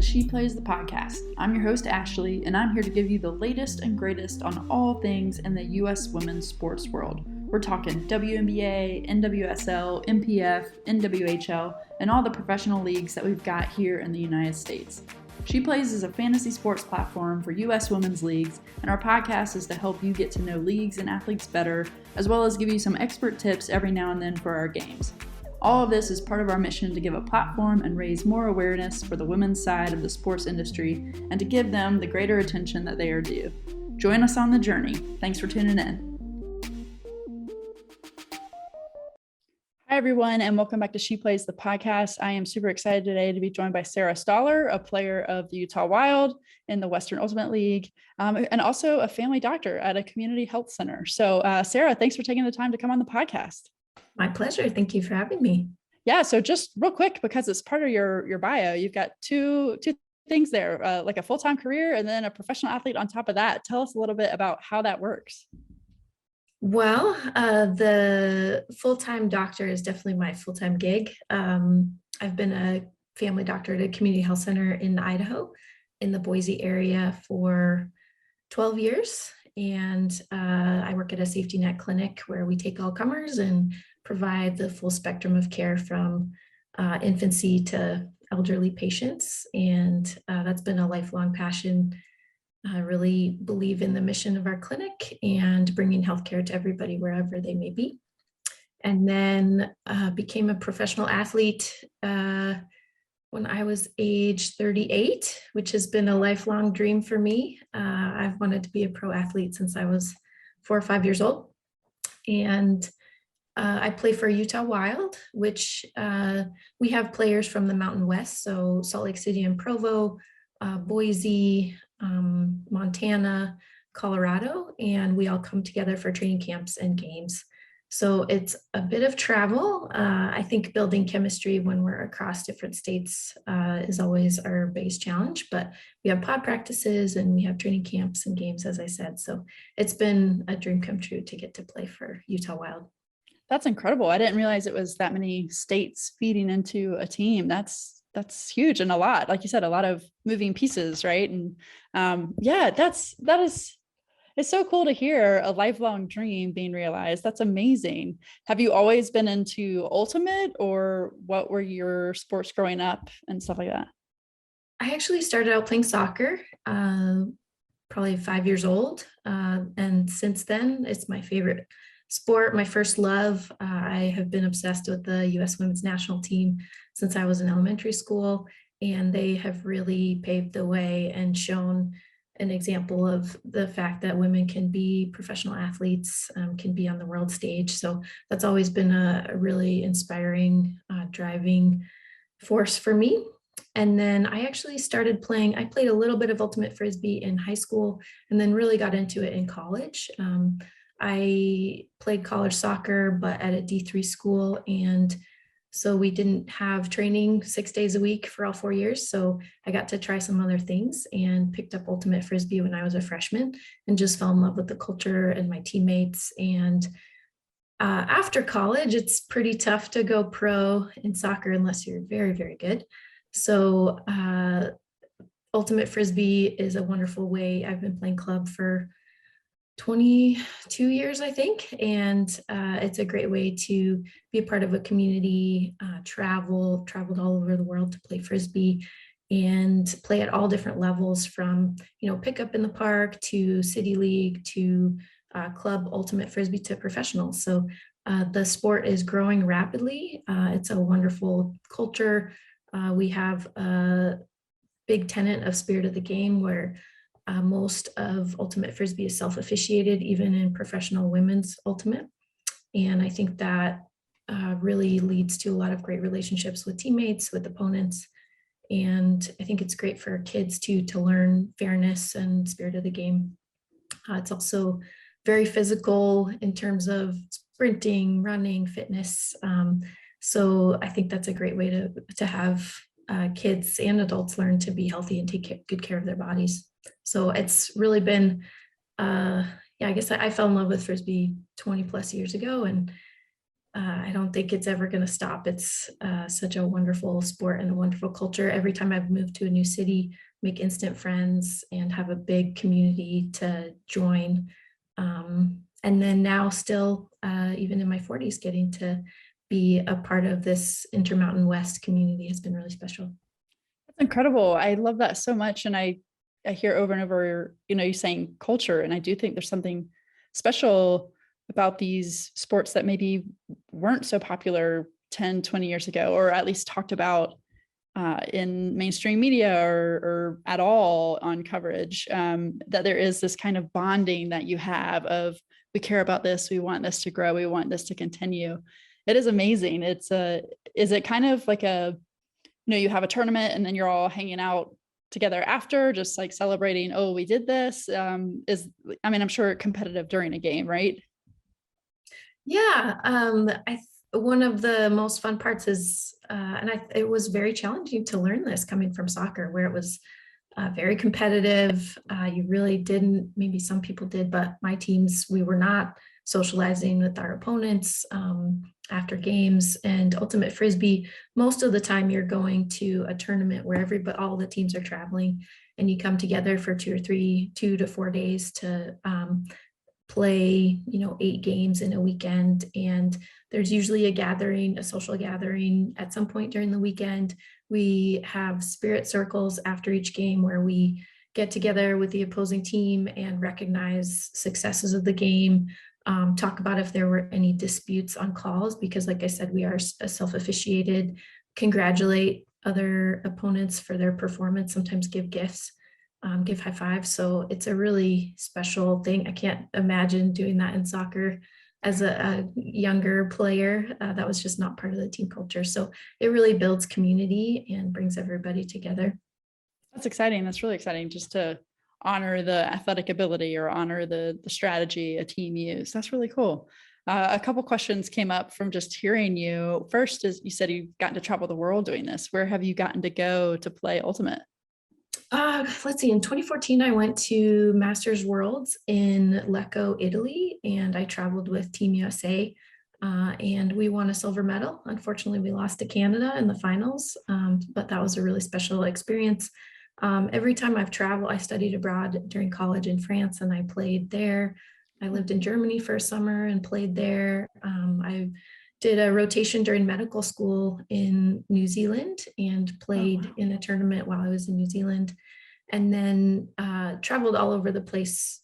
She Plays the podcast. I'm your host, Ashley, and I'm here to give you the latest and greatest on all things in the U.S. women's sports world. We're talking WNBA, NWSL, MPF, NWHL, and all the professional leagues that we've got here in the United States. She Plays is a fantasy sports platform for U.S. women's leagues, and our podcast is to help you get to know leagues and athletes better, as well as give you some expert tips every now and then for our games. All of this is part of our mission to give a platform and raise more awareness for the women's side of the sports industry and to give them the greater attention that they are due. Join us on the journey. Thanks for tuning in. Hi, everyone, and welcome back to She Plays the podcast. I am super excited today to be joined by Sarah Stoller, a player of the Utah Wild in the Western Ultimate League, and also a family doctor at a community health center. So, Sarah, thanks for taking the time to come on the podcast. My pleasure. Thank you for having me. Yeah. So just real quick, because it's part of your bio, you've got two things there, like a full-time career and then a professional athlete on top of that. Tell us a little bit about how that works. Well, the full-time doctor is definitely my full-time gig. I've been a family doctor at a community health center in Idaho in the Boise area for 12 years. And I work at a safety net clinic where we take all comers and provide the full spectrum of care from infancy to elderly patients. And that's been a lifelong passion. I really believe in the mission of our clinic and bringing healthcare to everybody wherever they may be. And then became a professional athlete when I was age 38, which has been a lifelong dream for me. I've wanted to be a pro athlete since I was 4 or 5 years old. And I play for Utah Wild, which we have players from the Mountain West, so Salt Lake City and Provo, Boise, Montana, Colorado, and we all come together for training camps and games. So it's a bit of travel. I think building chemistry when we're across different states is always our biggest challenge, but we have pod practices and we have training camps and games, as I said. So it's been a dream come true to get to play for Utah Wild. That's incredible. I didn't realize it was that many states feeding into a team. That's huge and a lot, like you said, a lot of moving pieces, right? And it's so cool to hear a lifelong dream being realized. That's amazing. Have you always been into ultimate, or what were your sports growing up and stuff like that? I actually started out playing soccer, probably 5 years old. And since then, it's my favorite sport, my first love. I have been obsessed with the U.S. women's national team since I was in elementary school, and they have really paved the way and shown an example of the fact that women can be professional athletes, can be on the world stage. So that's always been a really inspiring, driving force for me. And then I actually started playing, I played a little bit of ultimate frisbee in high school and then really got into it in college. I played college soccer, but at a D3 school. And so we didn't have training 6 days a week for all 4 years. So I got to try some other things and picked up ultimate frisbee when I was a freshman and just fell in love with the culture and my teammates. And after college, it's pretty tough to go pro in soccer unless you're very, very good. So ultimate frisbee is a wonderful way. I've been playing club for 22 years, I think. And it's a great way to be a part of a community, traveled all over the world to play Frisbee and play at all different levels from, pick up in the park to city league to club ultimate Frisbee to professional. So the sport is growing rapidly. It's a wonderful culture. We have a big tenet of spirit of the game where most of ultimate frisbee is self-officiated, even in professional women's ultimate. And I think that really leads to a lot of great relationships with teammates, with opponents. And I think it's great for kids to learn fairness and spirit of the game. It's also very physical in terms of sprinting, running, fitness. So I think that's a great way to have kids and adults learn to be healthy and take good care of their bodies. So it's really been, I guess I fell in love with Frisbee 20 plus years ago and I don't think it's ever going to stop. It's such a wonderful sport and a wonderful culture. Every time I've moved to a new city, make instant friends and have a big community to join. And then now still, even in my 40s, getting to be a part of this Intermountain West community has been really special. That's incredible. I love that so much. And I hear over and over, you saying culture. And I do think there's something special about these sports that maybe weren't so popular 10, 20 years ago, or at least talked about in mainstream media or at all on coverage, that there is this kind of bonding that you have of, we care about this, we want this to grow, we want this to continue. It is amazing. Is it kind of like you have a tournament and then you're all hanging out together after, just like celebrating, oh, we did this? I'm sure competitive during a game, right? Yeah, one of the most fun parts is, it was very challenging to learn this coming from soccer, where it was very competitive. You really didn't, maybe some people did, but my teams, we were not socializing with our opponents after games. And ultimate frisbee, most of the time you're going to a tournament where all the teams are traveling, and you come together for 2 to 4 days to play 8 games in a weekend. And there's usually a social gathering at some point during the weekend. We have spirit circles after each game where we get together with the opposing team and recognize successes of the game, talk about if there were any disputes on calls, because like I said, we are self-officiated, congratulate other opponents for their performance, sometimes give gifts, give high fives. So it's a really special thing. I can't imagine doing that in soccer as a younger player. That was just not part of the team culture. So it really builds community and brings everybody together. That's exciting. That's really exciting, just to honor the athletic ability or honor the strategy a team used. That's really cool. A couple questions came up from just hearing you. First is, you said you've gotten to travel the world doing this. Where have you gotten to go to play Ultimate? Let's see, in 2014, I went to Masters Worlds in Lecco, Italy, and I traveled with Team USA, and we won a silver medal. Unfortunately, we lost to Canada in the finals, but that was a really special experience. Every time I've traveled, I studied abroad during college in France, and I played there. I lived in Germany for a summer and played there. I did a rotation during medical school in New Zealand and played in a tournament while I was in New Zealand, and then traveled all over the place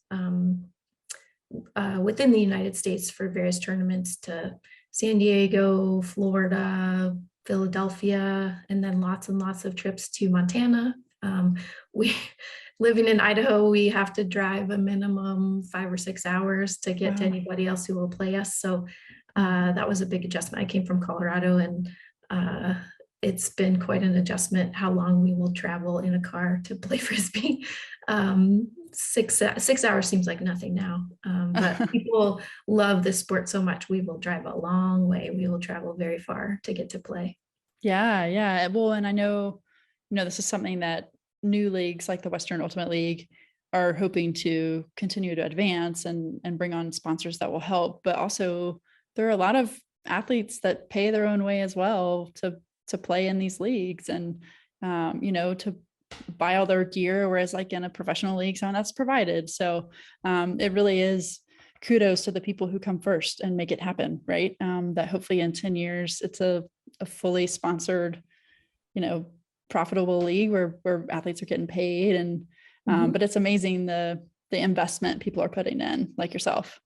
within the United States for various tournaments to San Diego, Florida, Philadelphia, and then lots and lots of trips to Montana. We living in Idaho, we have to drive a minimum 5 or 6 hours to get to anybody else who will play us. So that was a big adjustment. I came from Colorado, and it's been quite an adjustment how long we will travel in a car to play frisbee. 6 hours seems like nothing now, but people love this sport so much. We will drive a long way. We will travel very far to get to play. Yeah. Well, and I know, this is something that new leagues like the Western Ultimate League are hoping to continue to advance and bring on sponsors that will help. But also, there are a lot of athletes that pay their own way as well to play in these leagues, and to buy all their gear, whereas like in a professional league, some of that's provided. So it really is kudos to the people who come first and make it happen, right? That hopefully in 10 years, it's a fully sponsored, profitable league where athletes are getting paid. And but it's amazing the investment people are putting in, like yourself.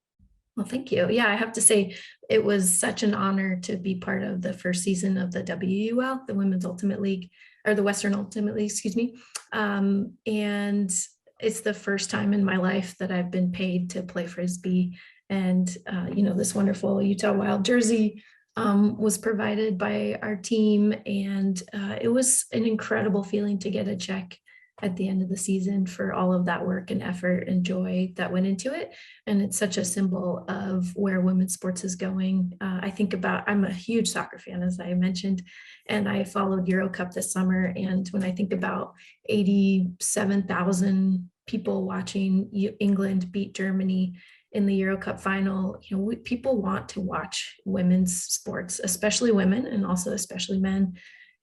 Well, thank you. Yeah, I have to say it was such an honor to be part of the first season of the WUL, the Women's Ultimate League, or the Western Ultimate League, excuse me. And it's the first time in my life that I've been paid to play frisbee. And this wonderful Utah Wild jersey was provided by our team, and it was an incredible feeling to get a check at the end of the season for all of that work and effort and joy that went into it. And it's such a symbol of where women's sports is going. I'm a huge soccer fan, as I mentioned, and I followed Euro Cup this summer. And when I think about 87,000 people watching England beat Germany in the Euro Cup final, people want to watch women's sports, especially women and also especially men.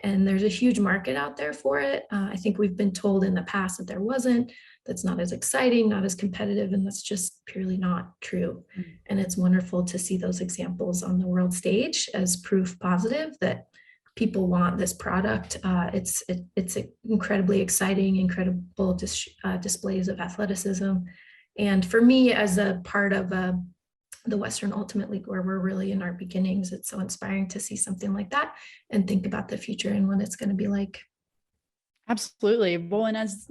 And there's a huge market out there for it. I think we've been told in the past that there wasn't, that's not as exciting, not as competitive, and that's just purely not true. And it's wonderful to see those examples on the world stage as proof positive that people want this product. It's incredibly exciting, incredible displays of athleticism. And for me, as a part of the Western Ultimate League, where we're really in our beginnings, it's so inspiring to see something like that and think about the future and what it's going to be like. Absolutely. Well, and as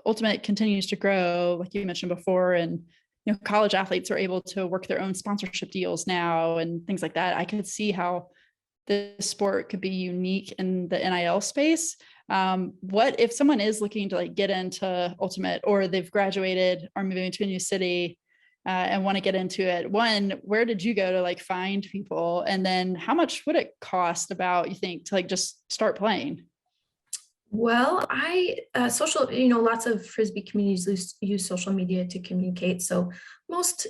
Ultimate continues to grow, like you mentioned before, and college athletes are able to work their own sponsorship deals now and things like that, I could see how this sport could be unique in the NIL space. What if someone is looking to get into Ultimate, or they've graduated or moving to a new city and want to get into it? One, where did you go to find people? And then how much would it cost you think, to just start playing? Well, lots of frisbee communities use social media to communicate. So most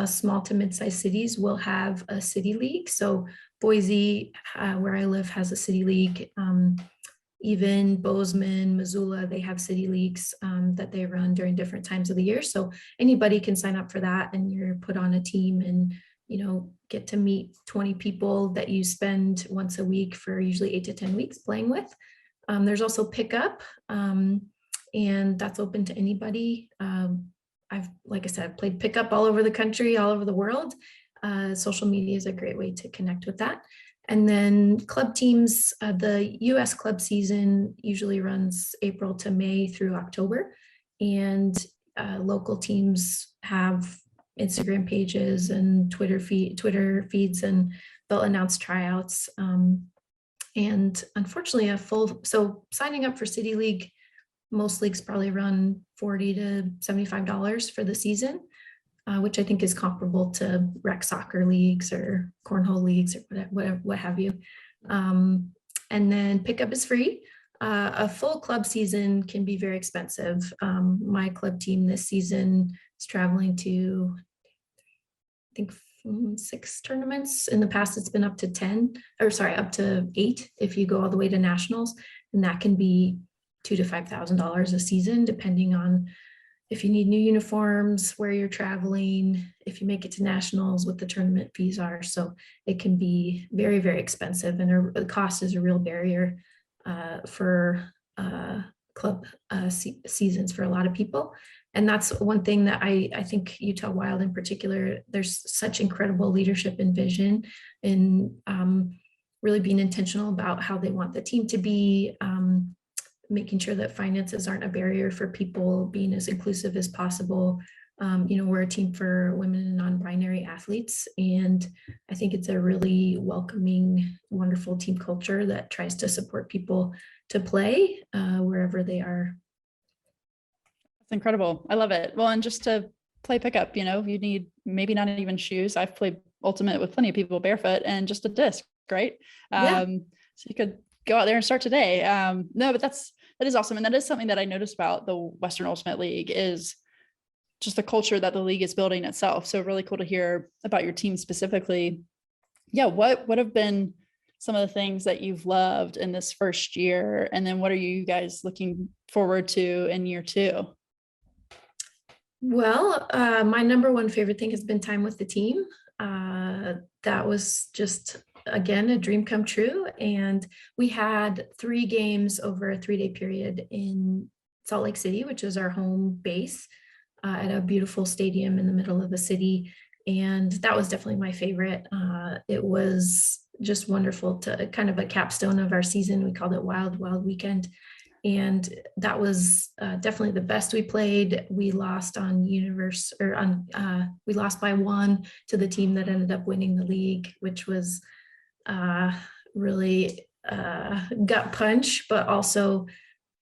small to mid-sized cities will have a city league. So Boise, where I live, has a city league. Even Bozeman, Missoula, they have city leagues that they run during different times of the year. So anybody can sign up for that, and you're put on a team and get to meet 20 people that you spend once a week for usually 8 to 10 weeks playing with. There's also pickup, and that's open to anybody. Like I said, played pickup all over the country, all over the world. Social media is a great way to connect with that. And then club teams, the US club season usually runs April to May through October. And local teams have Instagram pages and Twitter feeds, and they'll announce tryouts. And unfortunately, so signing up for City League, most leagues probably run $40 to $75 for the season, which I think is comparable to rec soccer leagues or cornhole leagues or what have you. And then pickup is free. A full club season can be very expensive. My club team this season is traveling to, I think, 6 tournaments. In the past, it's been up to 8 if you go all the way to nationals, and that can be $2,000 to $5,000 a season, depending on if you need new uniforms, where you're traveling, if you make it to nationals, what the tournament fees are. So it can be very, very expensive, and the cost is a real barrier for club seasons for a lot of people. And that's one thing that I think Utah Wild in particular, there's such incredible leadership and vision in really being intentional about how they want the team to be, making sure that finances aren't a barrier for people, being as inclusive as possible. We're a team for women and non-binary athletes, and I think it's a really welcoming, wonderful team culture that tries to support people to play wherever they are. That's incredible. I love it. Well, and just to play pickup, you need maybe not even shoes. I've played Ultimate with plenty of people barefoot, and just a disc, right? Yeah. So you could go out there and start today. No, but that is awesome. And that is something that I noticed about the Western Ultimate League, is just the culture that the league is building itself. So really cool to hear about your team specifically. Yeah. What would have been some of the things that you've loved in this first year? And then what are you guys looking forward to in year 2? Well, my number one favorite thing has been time with the team. That was just, again, a dream come true. And we had 3 games over a 3-day period in Salt Lake City, which is our home base, at a beautiful stadium in the middle of the city. And that was definitely my favorite. It was just wonderful, to kind of a capstone of our season. We called it Wild Weekend. And that was definitely the best we played. We lost we lost by 1 to the team that ended up winning the league, which was really gut punch, but also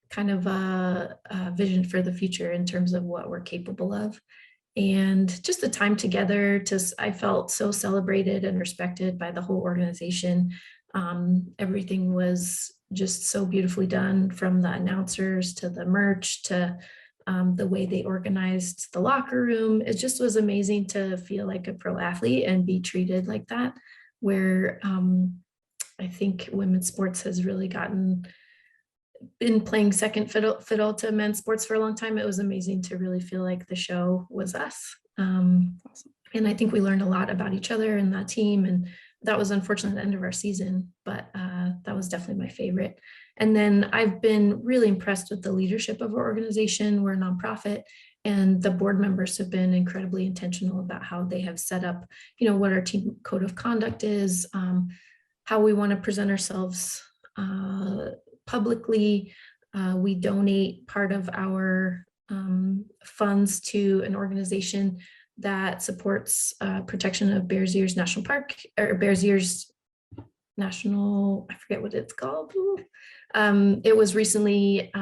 kind of a vision for the future in terms of what we're capable of. And just the time together, I felt so celebrated and respected by the whole organization. Everything was just so beautifully done, from the announcers to the merch to the way they organized the locker room. It just was amazing to feel like a pro athlete and be treated like that, where I think women's sports has really been playing second fiddle to men's sports for a long time. It was amazing to really feel like the show was us. And I think we learned a lot about each other and that team. And that was unfortunately the end of our season, but that was definitely my favorite. And then I've been really impressed with the leadership of our organization. We're a nonprofit, and the board members have been incredibly intentional about how they have set up, what our team code of conduct is, how we want to present ourselves publicly. We donate part of our funds to an organization that supports protection of Bears Ears National Park, or Bears Ears National, I forget what it's called. It was recently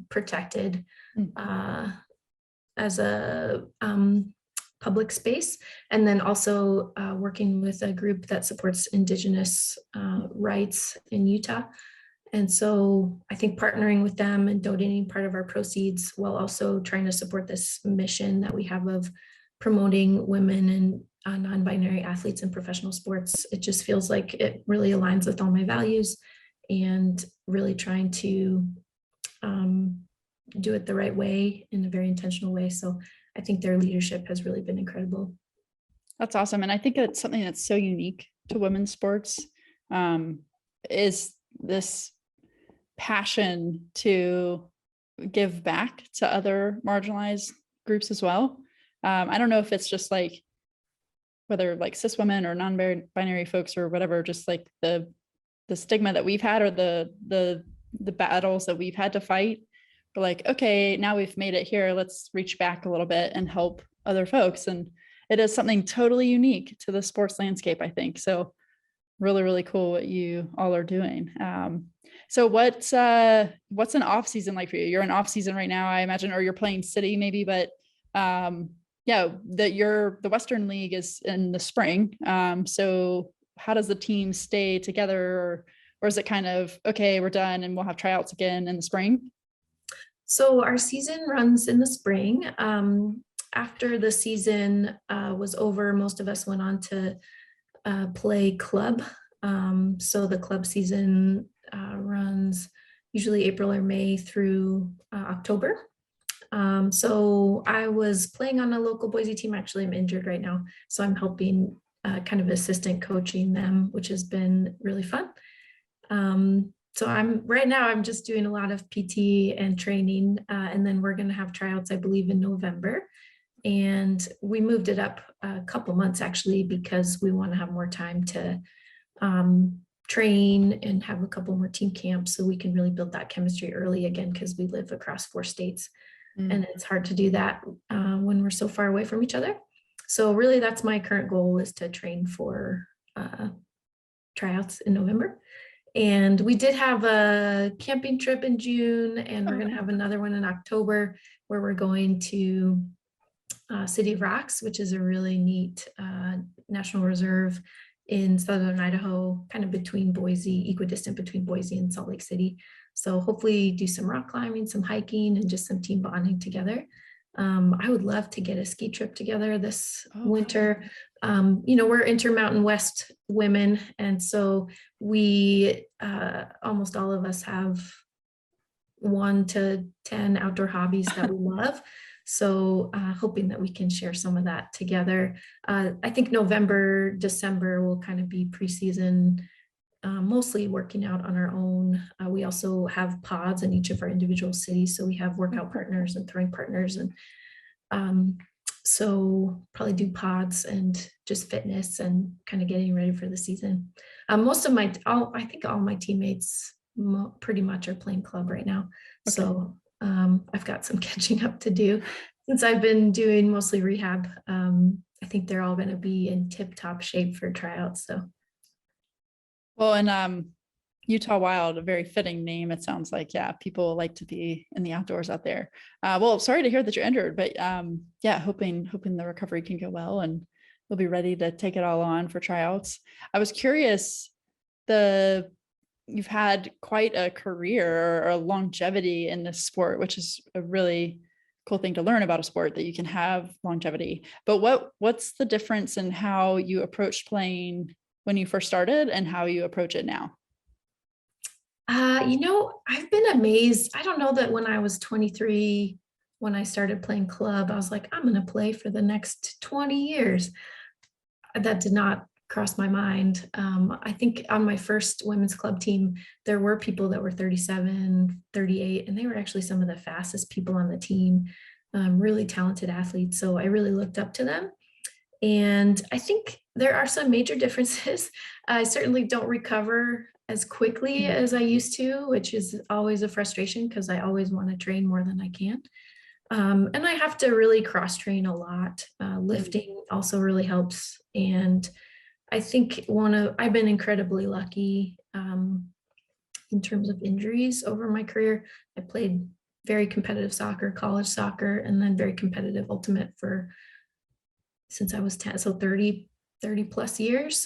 protected as a public space, and then also working with a group that supports Indigenous rights in Utah. And so I think partnering with them and donating part of our proceeds while also trying to support this mission that we have of promoting women and non-binary athletes in professional sports, it just feels like it really aligns with all my values, and really trying to do it the right way, in a very intentional way. So I think their leadership has really been incredible. That's awesome. And I think it's something that's so unique to women's sports, is this passion to give back to other marginalized groups as well. I don't know if it's just like, whether like cis women or non-binary folks or whatever, just like the stigma that we've had, or the battles that we've had to fight. We're like, okay, now we've made it here. Let's reach back a little bit and help other folks. And it is something totally unique to the sports landscape, I think. So really, really cool what you all are doing. So what's an off season like for you? You're in off season right now, I imagine, or you're playing city maybe, but the Western League is in the spring. So how does the team stay together, or is it kind of, okay, we're done and we'll have tryouts again in the spring? So our season runs in the spring. After the season was over, most of us went on to play club. So the club season runs usually April or May through October. So I was playing on a local Boise team. Actually, I'm injured right now, so I'm helping kind of assistant coaching them, which has been really fun. So I'm just doing a lot of PT and training, and then we're going to have tryouts, I believe, in November. And we moved it up a couple months actually, because we want to have more time to train and have a couple more team camps, so we can really build that chemistry early again, because we live across 4 states. And it's hard to do that when we're so far away from each other. So really that's my current goal, is to train for tryouts in November. And we did have a camping trip in June, and we're going to have another one in October, where we're going to City of Rocks, which is a really neat national reserve in southern Idaho, kind of between Boise, equidistant between Boise and Salt Lake City. So hopefully do some rock climbing, some hiking, and just some team bonding together. I would love to get a ski trip together this winter. We're Intermountain West women, and so we almost all of us have 1 to 10 outdoor hobbies that we love. So hoping that we can share some of that together. I think November, December will kind of be preseason, mostly working out on our own. We also have pods in each of our individual cities. So we have workout partners and throwing partners. And so probably do pods and just fitness and kind of getting ready for the season. I think all my teammates pretty much are playing club right now. Okay. So I've got some catching up to do since I've been doing mostly rehab. I think they're all going to be in tip-top shape for tryouts. So. Well, and Utah Wild, a very fitting name. It sounds like, yeah, people like to be in the outdoors out there. Well, sorry to hear that you're injured, but yeah, hoping the recovery can go well and you'll be ready to take it all on for tryouts. I was curious, you've had quite a career or a longevity in this sport, which is a really cool thing to learn about a sport, that you can have longevity. But what's the difference in how you approached playing when you first started and how you approach it now? I've been amazed. I don't know that when I was 23, when I started playing club, I was like, I'm going to play for the next 20 years. That did not cross my mind. I think on my first women's club team, there were people that were 37, 38, and they were actually some of the fastest people on the team, really talented athletes. So I really looked up to them. And I think there are some major differences. I certainly don't recover as quickly as I used to, which is always a frustration because I always want to train more than I can. And I have to really cross train a lot. Lifting also really helps. And I think I've been incredibly lucky in terms of injuries over my career. I played very competitive soccer, college soccer, and then very competitive ultimate since I was 10, so 30 plus years.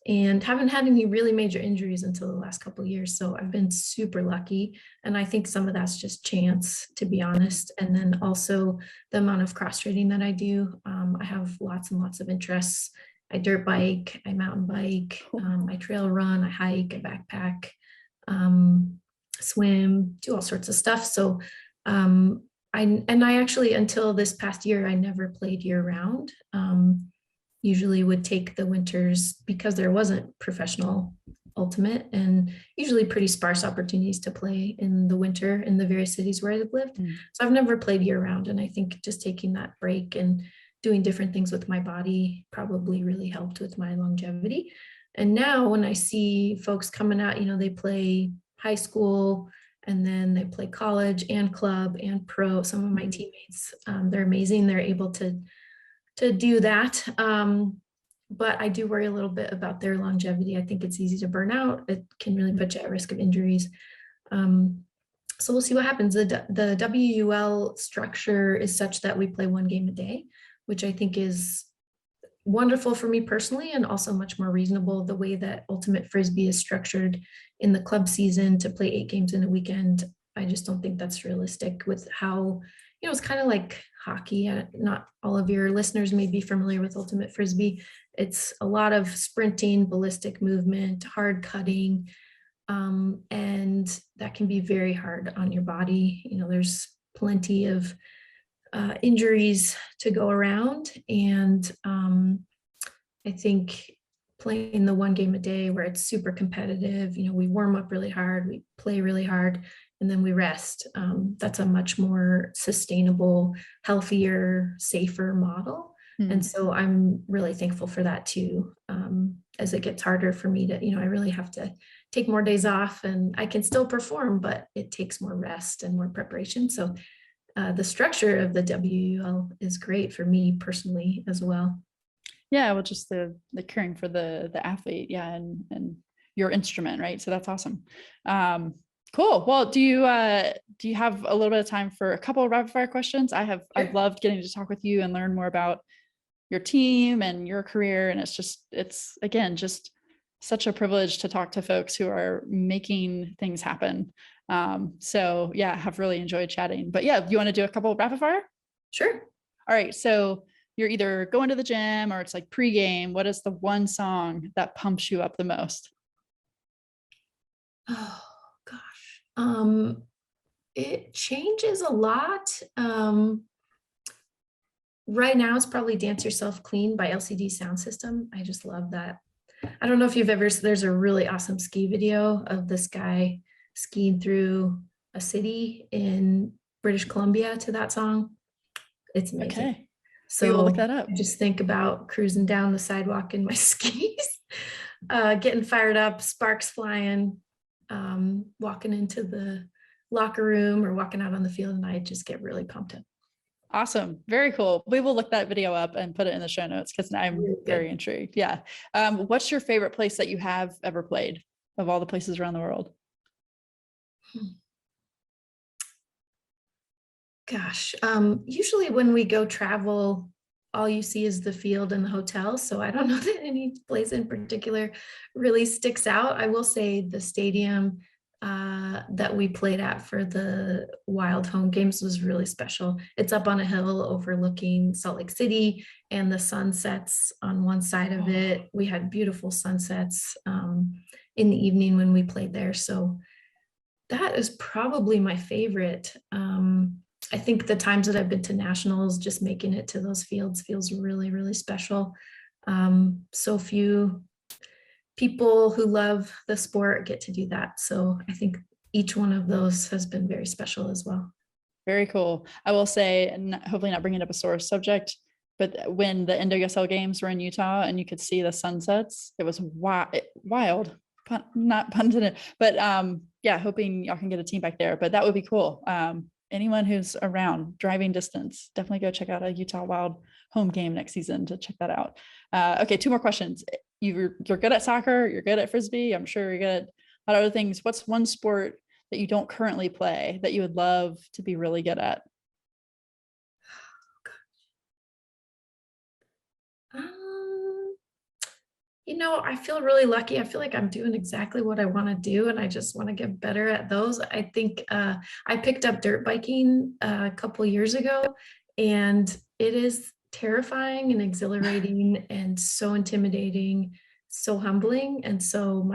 And haven't had any really major injuries until the last couple of years. So I've been super lucky. And I think some of that's just chance, to be honest. And then also the amount of cross training that I do. I have lots and lots of interests. I dirt bike, I mountain bike, I trail run, I hike, I backpack, swim, do all sorts of stuff. So I actually, until this past year, I never played year round. Usually would take the winters because there wasn't professional ultimate and usually pretty sparse opportunities to play in the winter in the various cities where I've lived. So I've never played year round. And I think just taking that break and doing different things with my body probably really helped with my longevity. And now when I see folks coming out, they play high school and then they play college and club and pro. Some of my teammates, they're amazing. They're able to do that. But I do worry a little bit about their longevity. I think it's easy to burn out. It can really put you at risk of injuries. So we'll see what happens. The WUL structure is such that we play one game a day, which I think is wonderful for me personally, and also much more reasonable. The way that Ultimate Frisbee is structured in the club season to play 8 games in a weekend, I just don't think that's realistic with how, it's kind of like hockey. Not all of your listeners may be familiar with Ultimate Frisbee. It's a lot of sprinting, ballistic movement, hard cutting, and that can be very hard on your body. There's plenty of injuries to go around. And I think playing the one game a day where it's super competitive, we warm up really hard, we play really hard, and then we rest. That's a much more sustainable, healthier, safer model. And so I'm really thankful for that too. As it gets harder for me to, I really have to take more days off, and I can still perform, but it takes more rest and more preparation. So the structure of the WUL is great for me personally as well. Yeah, well, just the caring for the athlete, yeah, and your instrument, right? So that's awesome. Cool. Well, do you have a little bit of time for a couple of rapid fire questions? Sure. I've loved getting to talk with you and learn more about your team and your career, and it's again just such a privilege to talk to folks who are making things happen. So yeah, have really enjoyed chatting. But yeah, you want to do a couple of rapid fire? Sure. All right. So you're either going to the gym or it's like pregame. What is the one song that pumps you up the most? Oh gosh. It changes a lot. Right now it's probably Dance Yourself Clean by LCD Sound System. I just love that. I don't know if there's a really awesome ski video of this guy skiing through a city in British Columbia to that song. It's amazing. Okay. So we will look that up. I just think about cruising down the sidewalk in my skis, getting fired up, sparks flying, walking into the locker room or walking out on the field, and I just get really pumped up. Awesome. Very cool. We will look that video up and put it in the show notes because I'm really very intrigued. Yeah. What's your favorite place that you have ever played of all the places around the world? Gosh, usually when we go travel, all you see is the field and the hotel. So I don't know that any place in particular really sticks out. I will say the stadium that we played at for the Wild home games was really special. It's up on a hill overlooking Salt Lake City, and the sun sets on one side of it. We had beautiful sunsets in the evening when we played there. So that is probably my favorite. I think the times that I've been to nationals, just making it to those fields feels really, really special. So few people who love the sport get to do that. So I think each one of those has been very special as well. Very cool. I will say, and hopefully not bringing up a sore subject, but when the NWSL games were in Utah and you could see the sunsets, it was wild. Not pun intended, but yeah, hoping y'all can get a team back there. But that would be cool. Anyone who's around driving distance, definitely go check out a Utah Wild home game next season to check that out. Okay, 2 more questions. You're good at soccer, you're good at frisbee, I'm sure you're good at a lot of other things. What's one sport that you don't currently play that you would love to be really good at? I feel really lucky. I feel like I'm doing exactly what I want to do, and I just want to get better at those. I think I picked up dirt biking a couple years ago, and it is terrifying and exhilarating and so intimidating, so humbling. And so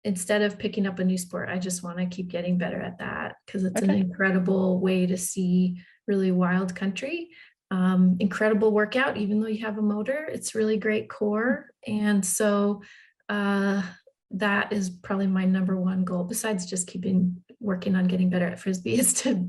instead of picking up a new sport, I just want to keep getting better at that because it's an incredible way to see really wild country. Incredible workout, even though you have a motor, it's really great core. And so that is probably my number one goal, besides just working on getting better at frisbee, is to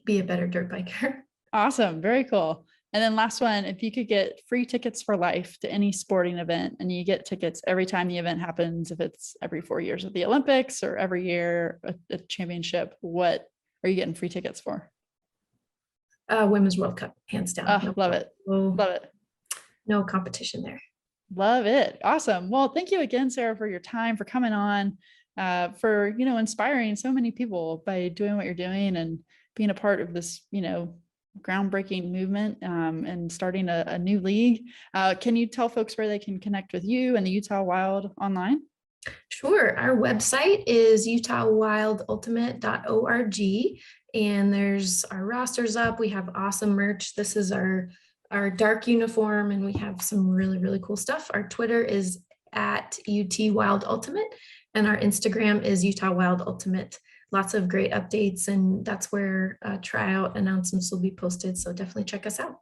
be a better dirt biker. Awesome. Very cool. And then last one, if you could get free tickets for life to any sporting event, and you get tickets every time the event happens, if it's every 4 years of the Olympics or every year a championship, what are you getting free tickets for? Women's World Cup, hands down. Love it. Love it. No competition there. Love it. Awesome. Well, thank you again, Sarah, for your time, for coming on, for, inspiring so many people by doing what you're doing and being a part of this, groundbreaking movement, and starting a new league. Can you tell folks where they can connect with you and the Utah Wild online? Sure. Our website is utahwildultimate.org, and there's our rosters up. We have awesome merch. This is our dark uniform, and we have some really, really cool stuff. Our Twitter is at UTWildUltimate, and our Instagram is UtahWildUltimate. Lots of great updates, and that's where tryout announcements will be posted. So definitely check us out.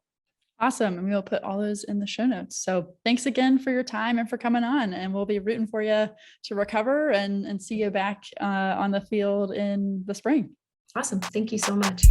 Awesome. And we will put all those in the show notes. So thanks again for your time and for coming on, and we'll be rooting for you to recover and see you back on the field in the spring. Awesome. Thank you so much.